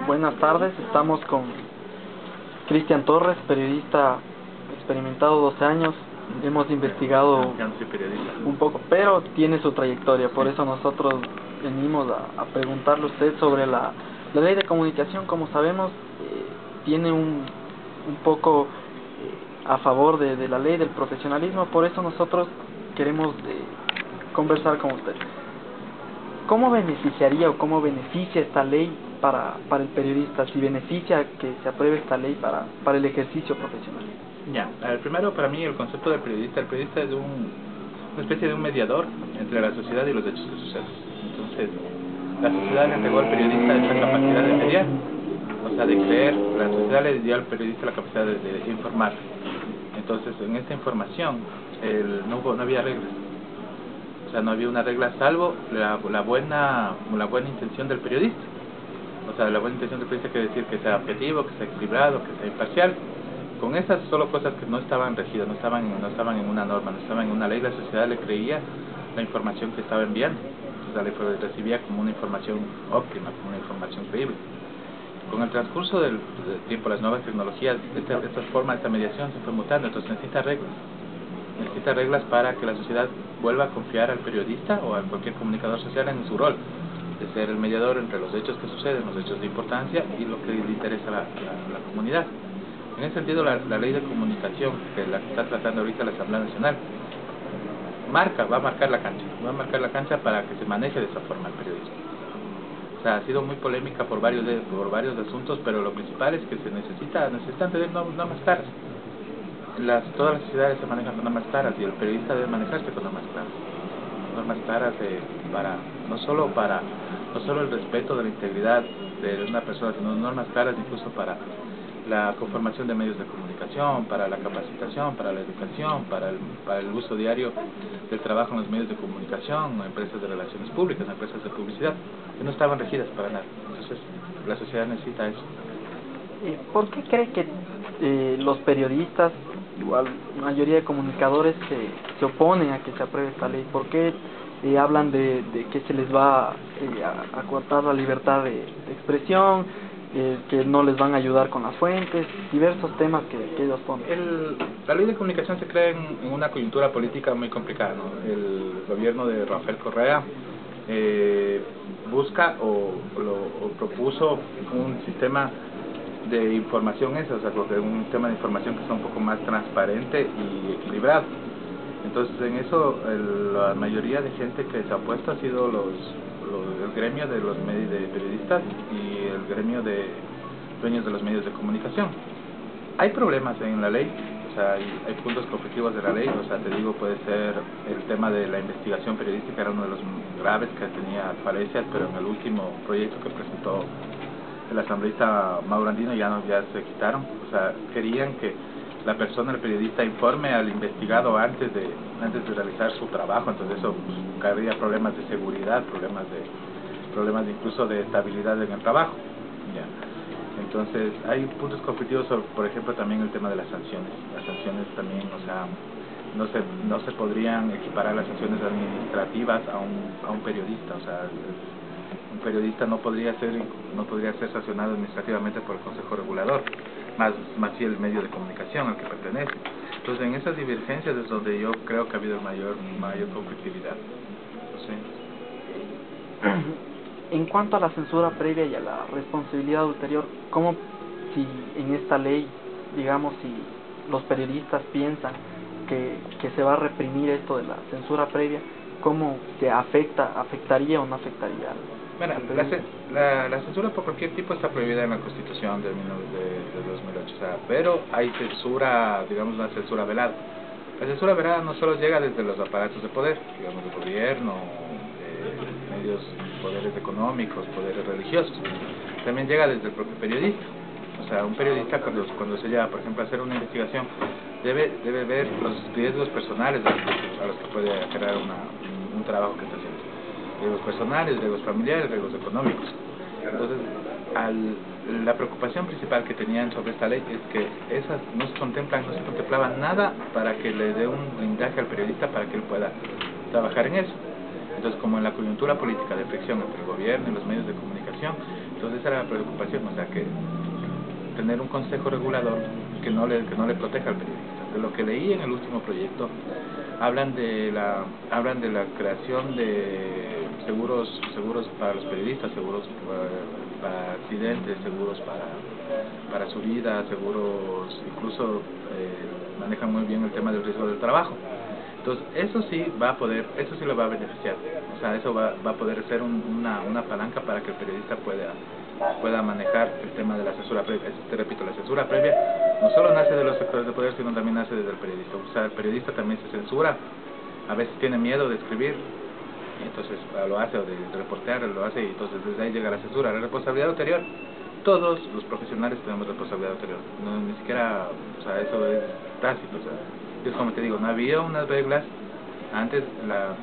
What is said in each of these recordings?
Buenas tardes, estamos con Cristian Torres, periodista experimentado 12 años. Hemos investigado un poco, pero tiene su trayectoria, por eso nosotros venimos a preguntarle a usted sobre la ley de comunicación. Como sabemos, tiene un poco a favor de la ley del profesionalismo, por eso nosotros queremos conversar con usted. ¿Cómo beneficiaría o cómo beneficia esta ley para el periodista, si beneficia que se apruebe esta ley para el ejercicio profesional? Primero, para mí el concepto del periodista, el periodista es una especie de un mediador entre la sociedad y los hechos que suceden. Entonces, la sociedad le entregó al periodista esa capacidad de mediar, o sea, de creer, la sociedad le dio al periodista la capacidad de informar. Entonces, en esta información no había reglas. O sea, no había una regla salvo la buena intención del periodista. O sea, la buena intención del periodista quiere decir que sea objetivo, que sea equilibrado, que sea imparcial. Con esas solo cosas que no estaban regidas, no estaban en una norma, no estaban en una ley, la sociedad le creía la información que estaba enviando. O sea, le recibía como una información óptima, como una información creíble. Con el transcurso del tiempo, las nuevas tecnologías, esta forma, esta mediación se fue mutando, entonces necesita reglas. Necesita reglas para que la sociedad vuelva a confiar al periodista o a cualquier comunicador social en su rol de ser el mediador entre los hechos que suceden, los hechos de importancia y lo que le interesa a la comunidad. En ese sentido, la ley de comunicación, que la que está tratando ahorita la Asamblea Nacional, va a marcar la cancha para que se maneje de esa forma el periodismo. O sea, ha sido muy polémica por varios asuntos, pero lo principal es que necesitan tener normas claras. Todas las sociedades se manejan con normas claras y el periodista debe manejarse con normas claras. Normas claras no solo el respeto de la integridad de una persona, sino normas claras incluso para la conformación de medios de comunicación, para la capacitación, para la educación, para el uso diario del trabajo en los medios de comunicación, en empresas de relaciones públicas, en empresas de publicidad, que no estaban regidas para nada. Entonces, la sociedad necesita eso. ¿Por qué cree que los periodistas, igual la mayoría de comunicadores, se oponen a que se apruebe esta ley? ¿Por qué hablan de que se les va a cortar la libertad de expresión, que no les van a ayudar con las fuentes, diversos temas que ellos ponen? La ley de comunicación se crea en una coyuntura política muy complicada, ¿no? El gobierno de Rafael Correa busca o propuso un sistema de información un sistema de información que sea un poco más transparente y equilibrado. Entonces, en eso la mayoría de gente que se ha opuesto ha sido el gremio de los medios de periodistas y el gremio de dueños de los medios de comunicación. Hay problemas en la ley, o sea, hay puntos conflictivos de la ley, o sea, te digo, puede ser el tema de la investigación periodística, era uno de los graves que tenía falencias, pero en el último proyecto que presentó el asambleísta Mauro Andino ya se quitaron. O sea, querían que la persona, el periodista, informe al investigado antes de realizar su trabajo. Entonces eso caería problemas de seguridad, problemas incluso de estabilidad en el trabajo. Entonces hay puntos conflictivos sobre, por ejemplo, también el tema de las sanciones. Las sanciones también, o sea, no se podrían equiparar las sanciones administrativas a un periodista. O sea, un periodista no podría ser sancionado administrativamente por el Consejo Regulador, más si el medio de comunicación al que pertenece. Entonces, en esas divergencias es donde yo creo que ha habido mayor conflictividad. ¿Sí? En cuanto a la censura previa y a la responsabilidad ulterior, ¿cómo, si en esta ley, digamos, si los periodistas piensan que se va a reprimir esto de la censura previa, cómo se afectaría o no afectaría? Bueno, la censura por cualquier tipo está prohibida en la Constitución de 2008, o sea, pero hay censura, digamos, una censura velada. La censura velada no solo llega desde los aparatos de poder, digamos, del gobierno, medios, poderes económicos, poderes religiosos, también llega desde el propio periodista. O sea, un periodista cuando se lleva, por ejemplo, a hacer una investigación, debe ver los riesgos personales a los que puede crear un trabajo que está haciendo. Riesgos personales, riesgos familiares, riesgos económicos. Entonces, la preocupación principal que tenían sobre esta ley es que esas no se contemplaba nada para que le dé un blindaje al periodista para que él pueda trabajar en eso. Entonces, como en la coyuntura política de fricción entre el gobierno y los medios de comunicación, Entonces esa era la preocupación, o sea, que tener un consejo regulador que no le proteja al periodista. De lo que leí en el último proyecto, hablan de la creación de seguros para los periodistas, seguros para accidentes, seguros para su vida, seguros, incluso manejan muy bien el tema del riesgo del trabajo. Entonces eso sí lo va a beneficiar, o sea, eso va a poder ser una palanca para que el periodista pueda manejar el tema de la censura previa. Te repito, la censura previa no solo nace de los sectores de poder, sino también nace desde el periodista. O sea, el periodista también se censura, a veces tiene miedo de escribir, y entonces lo hace, o de reportear, lo hace, y entonces desde ahí llega la censura. La responsabilidad ulterior, todos los profesionales tenemos responsabilidad ulterior, no, ni siquiera, o sea, eso es tácito, o sea, es como te digo, no había unas reglas antes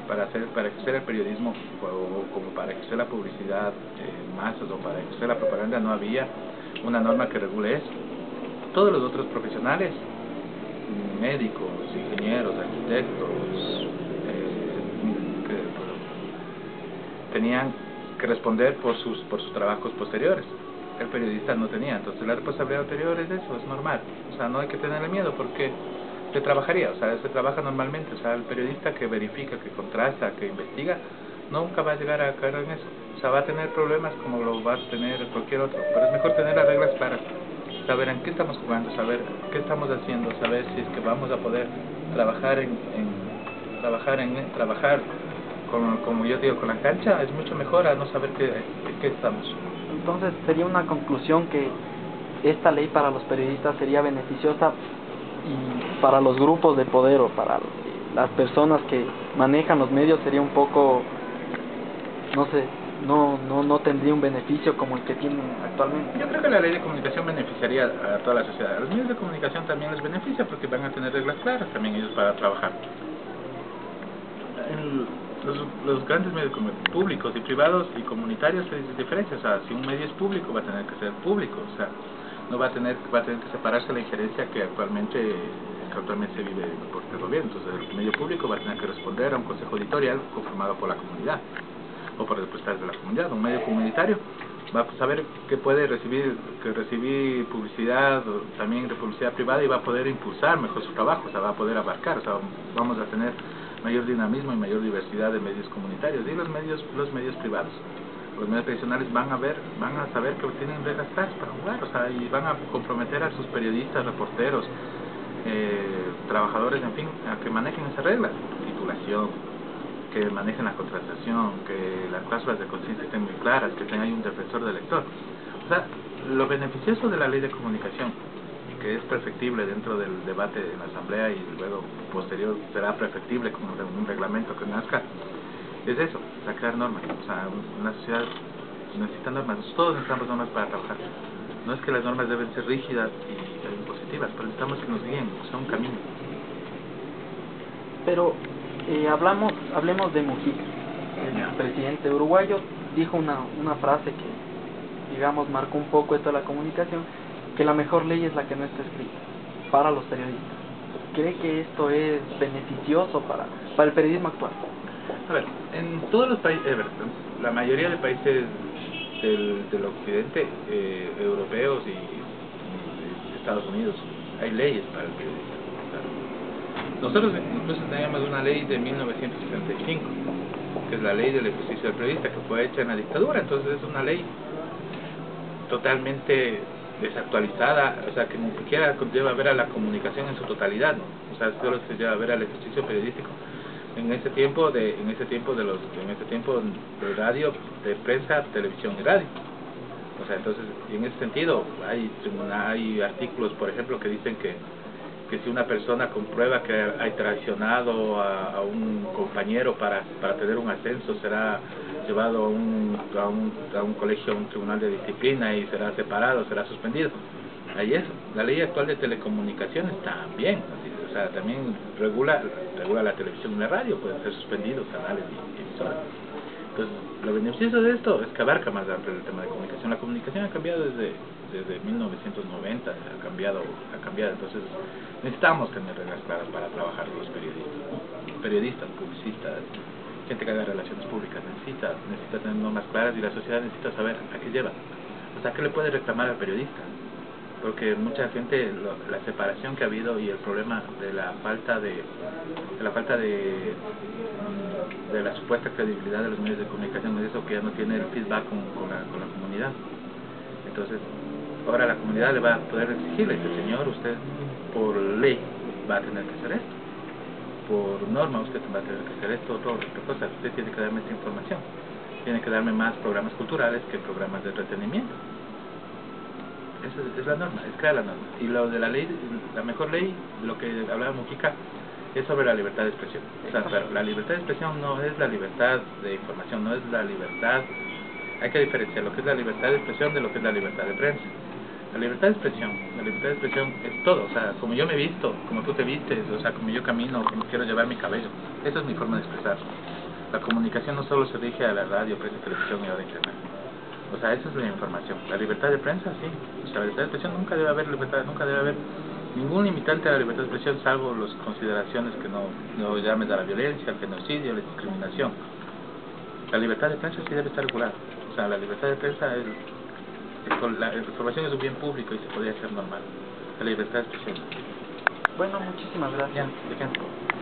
para ejercer el periodismo, o como para ejercer la publicidad en masas, o para ejercer la propaganda, no había una norma que regule eso. Todos los otros profesionales, médicos, ingenieros, arquitectos, tenían que responder por sus trabajos posteriores. El periodista no tenía, entonces la responsabilidad ulterior es eso, es normal, o sea, no hay que tenerle miedo porque se trabajaría, o sea, se trabaja normalmente, o sea, el periodista que verifica, que contrasta, que investiga, nunca va a llegar a caer en eso, o sea, va a tener problemas como lo va a tener cualquier otro, pero es mejor tener las reglas claras, saber en qué estamos jugando, saber qué estamos haciendo, saber si es que vamos a poder trabajar trabajar como yo digo, con la cancha, es mucho mejor a no saber qué estamos. Entonces sería una conclusión que esta ley para los periodistas sería beneficiosa, y para los grupos de poder o para las personas que manejan los medios sería un poco, no sé, no tendría un beneficio como el que tienen actualmente. Yo creo que la ley de comunicación beneficiaría a toda la sociedad. A los medios de comunicación también les beneficia porque van a tener reglas claras también ellos para trabajar. Los grandes medios públicos y privados y comunitarios se diferencian. O sea, si un medio es público va a tener que ser público, o sea, no va a tener que separarse la injerencia que actualmente se vive por el gobierno. Entonces el medio público va a tener que responder a un consejo editorial conformado por la comunidad o por representantes de la comunidad. Un medio comunitario va a saber que puede recibir publicidad, también de publicidad privada, y va a poder impulsar mejor su trabajo, o sea, va a poder abarcar, o sea, vamos a tener mayor dinamismo y mayor diversidad de medios comunitarios. Y los medios privados, los medios tradicionales van a saber que tienen reglas claras para jugar, o sea, y van a comprometer a sus periodistas, reporteros, trabajadores, en fin, a que manejen esas reglas, titulación, que manejen la contratación, que las cláusulas de conciencia estén muy claras, que tenga un defensor del lector. O sea, lo beneficioso de la ley de comunicación, que es perfectible dentro del debate en la asamblea y luego posterior será perfectible con un reglamento que nazca, es eso, sacar normas. O sea, una sociedad necesita normas, todos necesitamos normas para trabajar. No es que las normas deben ser rígidas y impositivas, pero necesitamos que nos guíen, o sea, un camino. Pero hablemos de Mujica, el presidente uruguayo. Dijo una frase que, digamos, marcó un poco esto de la comunicación, que la mejor ley es la que no está escrita para los periodistas. ¿Cree que esto es beneficioso para el periodismo actual? A ver, en todos los países, la mayoría de países del occidente, europeos y Estados Unidos, hay leyes para el periodista. Nosotros incluso tenemos una ley de 1965, que es la ley del ejercicio del periodista, que fue hecha en la dictadura. Entonces es una ley totalmente desactualizada, o sea, que ni siquiera lleva a ver a la comunicación en su totalidad, ¿no? O sea, solo se lleva a ver al ejercicio periodístico en ese tiempo de radio, de prensa, televisión y radio. O sea, entonces, y en ese sentido hay artículos, por ejemplo, que dicen que si una persona comprueba que hay traicionado a un compañero para tener un ascenso, será llevado a un colegio, a un tribunal de disciplina, y será separado, será suspendido. Ahí eso. La ley actual de telecomunicaciones también, o sea, también regula la televisión y la radio, pueden ser suspendidos canales y emisoras. Entonces, lo beneficioso de esto es que abarca más amplio el tema de comunicación. La comunicación ha cambiado desde 1990, ha cambiado, entonces necesitamos tener reglas claras para trabajar los periodistas, publicistas, gente que haga relaciones públicas, necesita tener normas claras, y la sociedad necesita saber a qué lleva. O sea, ¿qué le puede reclamar al periodista? Porque mucha gente, la separación que ha habido y el problema de la falta de la supuesta credibilidad de los medios de comunicación es eso, que ya no tiene el feedback con la comunidad. Entonces, ahora la comunidad le va a poder exigirle, dice, señor, usted por ley va a tener que hacer esto, por norma usted va a tener que hacer esto, otra cosa, usted tiene que darme esta información, tiene que darme más programas culturales que programas de entretenimiento. Esa es la norma, es crear la norma. Y lo de la ley, la mejor ley, lo que hablaba Mujica, es sobre la libertad de expresión. O sea, pero la libertad de expresión no es la libertad de información, no es la libertad, hay que diferenciar lo que es la libertad de expresión de lo que es la libertad de prensa. La libertad de expresión es todo, o sea, como yo me visto, como tú te vistes, o sea, como yo camino, como quiero llevar mi cabello, esa es mi forma de expresar. La comunicación no solo se rige a la radio, prensa, televisión y ahora internet. O sea, esa es la información. La libertad de prensa, sí. O sea, la libertad de expresión nunca debe haber libertad, nunca debe haber ningún limitante a la libertad de expresión, salvo las consideraciones que no llames a la violencia, al genocidio, a la discriminación. La libertad de prensa sí debe estar regulada. O sea, la libertad de prensa la información es un bien público y se podría hacer normal. La libertad de expresión. Bueno, muchísimas gracias. Ya, ¿de qué?